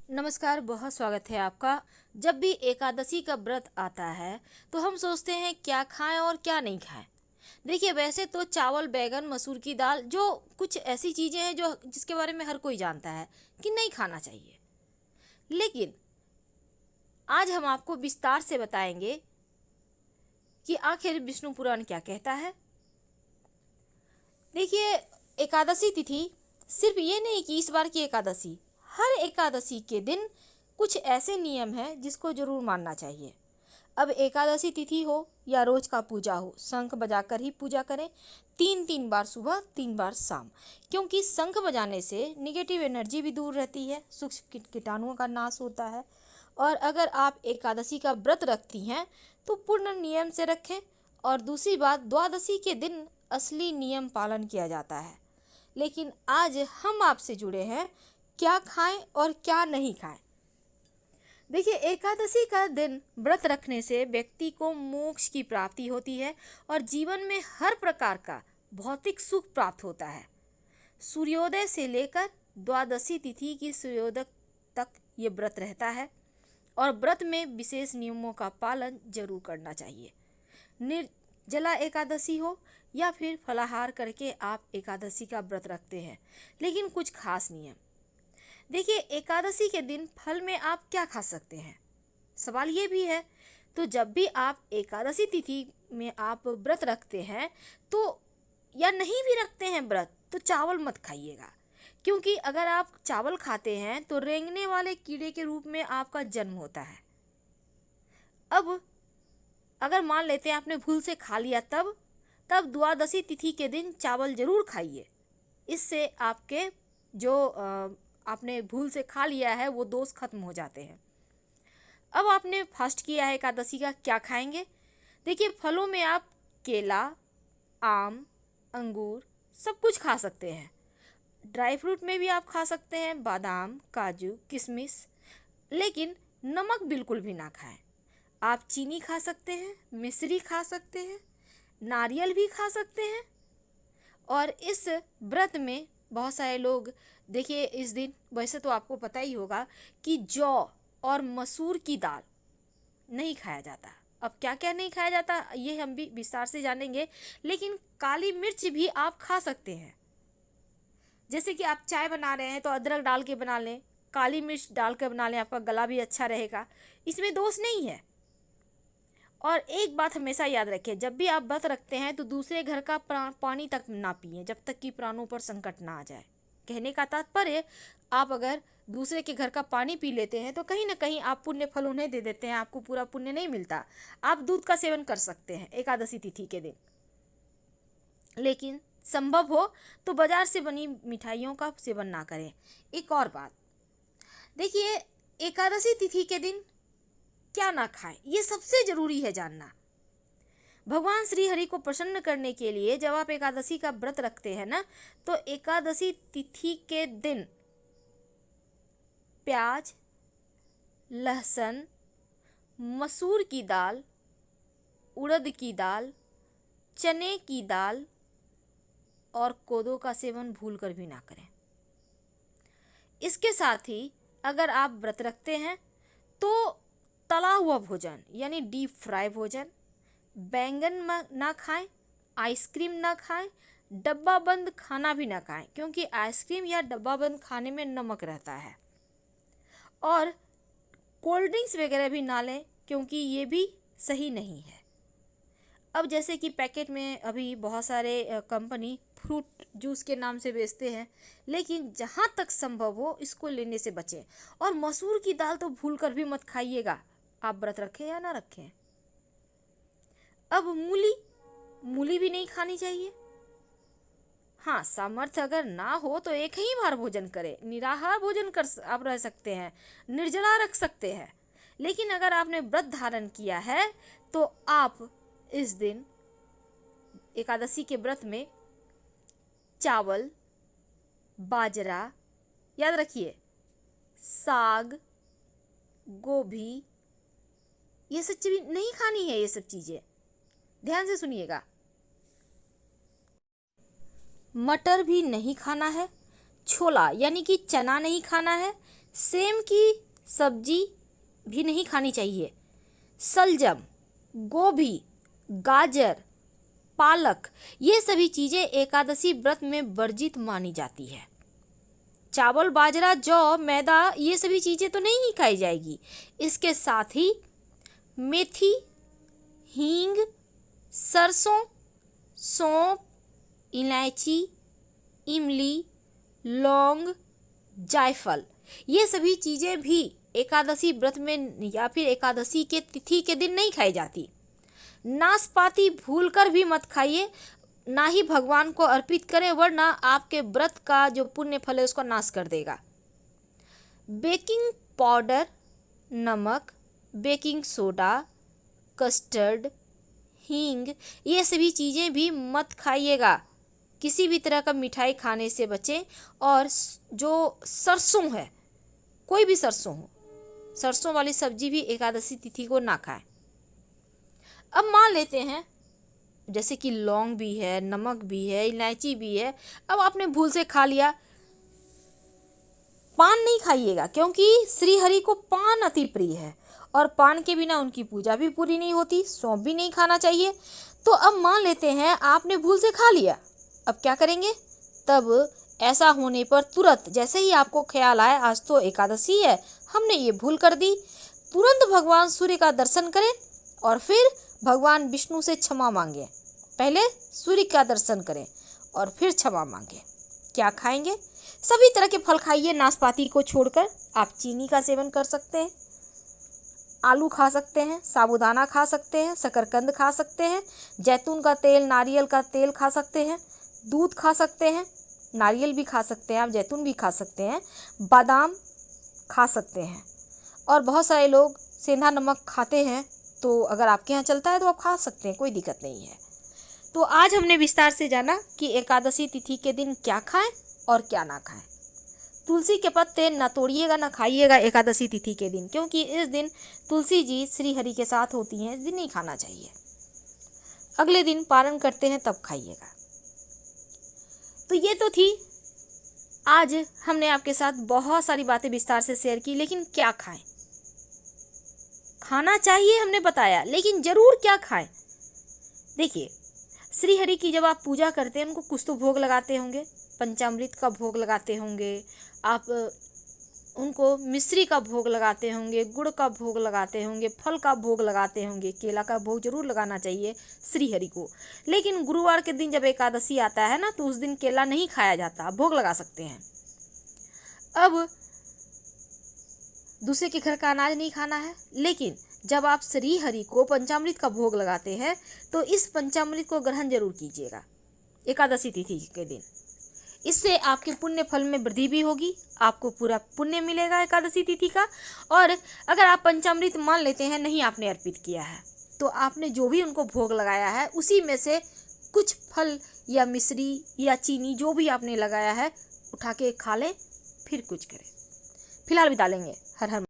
नमस्कार, बहुत स्वागत है आपका। जब भी एकादशी का व्रत आता है तो हम सोचते हैं क्या खाएं और क्या नहीं खाएं। देखिए, वैसे तो चावल, बैगन, मसूर की दाल जो कुछ ऐसी चीज़ें हैं जो जिसके बारे में हर कोई जानता है कि नहीं खाना चाहिए। लेकिन आज हम आपको विस्तार से बताएंगे कि आखिर विष्णु पुराण क्या कहता है। देखिए, एकादशी तिथि सिर्फ ये नहीं कि इस बार की एकादशी, हर एकादशी के दिन कुछ ऐसे नियम हैं जिसको जरूर मानना चाहिए। अब एकादशी तिथि हो या रोज का पूजा हो, शंख बजाकर ही पूजा करें। 3 बार सुबह, 3 बार शाम, क्योंकि शंख बजाने से निगेटिव एनर्जी भी दूर रहती है, सूक्ष्म कीटाणुओं का नाश होता है। और अगर आप एकादशी का व्रत रखती हैं तो पूर्ण नियम से रखें। और दूसरी बात, द्वादशी के दिन असली नियम पालन किया जाता है। लेकिन आज हम आपसे जुड़े हैं क्या खाएं और क्या नहीं खाएं। देखिए, एकादशी का दिन व्रत रखने से व्यक्ति को मोक्ष की प्राप्ति होती है और जीवन में हर प्रकार का भौतिक सुख प्राप्त होता है। सूर्योदय से लेकर द्वादशी तिथि की सूर्योदय तक ये व्रत रहता है और व्रत में विशेष नियमों का पालन जरूर करना चाहिए। निर्जला एकादशी हो या फिर फलाहार करके आप एकादशी का व्रत रखते हैं, लेकिन कुछ खास नियम। देखिए, एकादशी के दिन फल में आप क्या खा सकते हैं, सवाल ये भी है। तो जब भी आप एकादशी तिथि में आप व्रत रखते हैं तो, या नहीं भी रखते हैं व्रत, तो चावल मत खाइएगा। क्योंकि अगर आप चावल खाते हैं तो रेंगने वाले कीड़े के रूप में आपका जन्म होता है। अब अगर मान लेते हैं आपने भूल से खा लिया, तब द्वादशी तिथि के दिन चावल जरूर खाइए। इससे आपके जो आपने भूल से खा लिया है वो दोष खत्म हो जाते हैं। अब आपने फास्ट किया है एकादशी का, क्या खाएंगे। देखिए, फलों में आप केला, आम, अंगूर सब कुछ खा सकते हैं। ड्राई फ्रूट में भी आप खा सकते हैं बादाम, काजू, किशमिश। लेकिन नमक बिल्कुल भी ना खाएं। आप चीनी खा सकते हैं, मिश्री खा सकते हैं, नारियल भी खा सकते हैं। और इस व्रत में बहुत सारे लोग, देखिए इस दिन वैसे तो आपको पता ही होगा कि जौ और मसूर की दाल नहीं खाया जाता। अब क्या क्या नहीं खाया जाता ये हम भी विस्तार से जानेंगे। लेकिन काली मिर्च भी आप खा सकते हैं। जैसे कि आप चाय बना रहे हैं तो अदरक डाल के बना लें, काली मिर्च डाल के बना लें, आपका गला भी अच्छा रहेगा, इसमें दोष नहीं है। और एक बात हमेशा याद रखें, जब भी आप व्रत रखते हैं तो दूसरे घर का पानी तक ना पिएं जब तक कि प्राणों पर संकट ना आ जाए। कहने का तात्पर्य, आप अगर दूसरे के घर का पानी पी लेते हैं तो कहीं ना कहीं आप पुण्य फल उन्हें दे देते हैं, आपको पूरा पुण्य नहीं मिलता। आप दूध का सेवन कर सकते हैं एकादशी तिथि के दिन, लेकिन संभव हो तो बाजार से बनी मिठाइयों का सेवन ना करें। एक और बात, देखिए, एकादशी तिथि के दिन क्या ना खाएं, ये सबसे जरूरी है जानना। भगवान श्री हरि को प्रसन्न करने के लिए जब आप एकादशी का व्रत रखते हैं ना, तो एकादशी तिथि के दिन प्याज, लहसुन, मसूर की दाल, उड़द की दाल, चने की दाल और कोदो का सेवन भूलकर भी ना करें। इसके साथ ही अगर आप व्रत रखते हैं तो तला हुआ भोजन यानी डीप फ्राई भोजन, बैंगन ना खाएं, आइसक्रीम ना खाएं, डब्बा बंद खाना भी ना खाएं, क्योंकि आइसक्रीम या डब्बा बंद खाने में नमक रहता है। और कोल्ड ड्रिंक्स वगैरह भी ना लें, क्योंकि ये भी सही नहीं है। अब जैसे कि पैकेट में अभी बहुत सारे कंपनी फ्रूट जूस के नाम से बेचते हैं, लेकिन जहाँ तक संभव हो इसको लेने से बचें। और मसूर की दाल तो भूल कर भी मत खाइएगा, आप व्रत रखें या ना रखें। अब मूली भी नहीं खानी चाहिए। हाँ, सामर्थ्य अगर ना हो तो एक ही बार भोजन करें, निराहार भोजन कर आप रह सकते हैं, निर्जला रख सकते हैं। लेकिन अगर आपने व्रत धारण किया है तो आप इस दिन एकादशी के व्रत में चावल, बाजरा, याद रखिए, साग, गोभी, ये सब चीज़ नहीं खानी है। ये सब चीज़ें ध्यान से सुनिएगा। मटर भी नहीं खाना है, छोला यानी कि चना नहीं खाना है, सेम की सब्जी भी नहीं खानी चाहिए। सलजम, गोभी, गाजर, पालक, ये सभी चीज़ें एकादशी व्रत में वर्जित मानी जाती है। चावल, बाजरा, जौ, मैदा, ये सभी चीज़ें तो नहीं ही खाई जाएगी। इसके साथ ही मेथी, हींग, सरसों, सौंफ, इलायची, इमली, लौंग, जायफल, ये सभी चीज़ें भी एकादशी व्रत में या फिर एकादशी के तिथि के दिन नहीं खाई जाती। नाशपाती भूलकर भी मत खाइए, ना ही भगवान को अर्पित करें, वरना आपके व्रत का जो पुण्य फल है उसका नाश कर देगा। बेकिंग पाउडर, नमक, बेकिंग सोडा, कस्टर्ड, हींग, ये सभी चीज़ें भी मत खाइएगा। किसी भी तरह का मिठाई खाने से बचें। और जो सरसों है, कोई भी सरसों हो, सरसों वाली सब्जी भी एकादशी तिथि को ना खाएं। अब मान लेते हैं जैसे कि लौंग भी है, नमक भी है, इलायची भी है, अब आपने भूल से खा लिया। पान नहीं खाइएगा, क्योंकि श्री हरि को पान अति प्रिय है और पान के बिना उनकी पूजा भी पूरी नहीं होती। सौंफ भी नहीं खाना चाहिए। तो अब मान लेते हैं आपने भूल से खा लिया, अब क्या करेंगे? तब ऐसा होने पर तुरंत जैसे ही आपको ख्याल आए आज तो एकादशी है, हमने ये भूल कर दी, तुरंत भगवान सूर्य का दर्शन करें और फिर भगवान विष्णु से क्षमा मांगे। पहले सूर्य का दर्शन करें और फिर क्षमा मांगे। क्या खाएंगे? सभी तरह के फल खाइए, नाशपाती को छोड़कर। आप चीनी का सेवन कर सकते हैं, आलू खा सकते हैं, साबूदाना खा सकते हैं, शकरकंद खा सकते हैं, जैतून का तेल, नारियल का तेल खा सकते हैं, दूध खा सकते हैं, नारियल भी खा सकते हैं, आप जैतून भी खा सकते हैं, बादाम खा सकते हैं। और बहुत सारे लोग सेंधा नमक खाते हैं, तो अगर आपके यहाँ चलता है तो आप खा सकते हैं, कोई दिक्कत नहीं है। तो आज हमने विस्तार से जाना कि एकादशी तिथि के दिन क्या खाएं और क्या ना खाएं। तुलसी के पत्ते ना तोड़िएगा, ना खाइएगा एकादशी तिथि के दिन, क्योंकि इस दिन तुलसी जी श्री हरि के साथ होती हैं, इस दिन नहीं खाना चाहिए। अगले दिन पारण करते हैं तब खाइएगा। तो ये तो थी, आज हमने आपके साथ बहुत सारी बातें विस्तार से शेयर की। लेकिन क्या खाएं? खाना चाहिए हमने बताया, लेकिन जरूर क्या खाएं? देखिए, श्री हरि की जब आप पूजा करते हैं, उनको कुछ तो भोग लगाते होंगे, पंचामृत का भोग लगाते होंगे, आप उनको मिश्री का भोग लगाते होंगे, गुड़ का भोग लगाते होंगे, फल का भोग लगाते होंगे। केला का भोग जरूर लगाना चाहिए श्री हरि को। लेकिन गुरुवार के दिन जब एकादशी आता है ना, तो उस दिन केला नहीं खाया जाता, भोग लगा सकते हैं। अब दूसरे के घर का अनाज नहीं खाना है, लेकिन जब आप श्री हरि को पंचामृत का भोग लगाते हैं तो इस पंचामृत को ग्रहण जरूर कीजिएगा एकादशी तिथि के दिन। इससे आपके पुण्य फल में वृद्धि भी होगी, आपको पूरा पुण्य मिलेगा एकादशी तिथि का। और अगर आप पंचामृत मान लेते हैं नहीं आपने अर्पित किया है, तो आपने जो भी उनको भोग लगाया है उसी में से कुछ फल या मिश्री या चीनी जो भी आपने लगाया है उठा के खा लें, फिर कुछ करें। फिलहाल विदा लेंगे। हर हर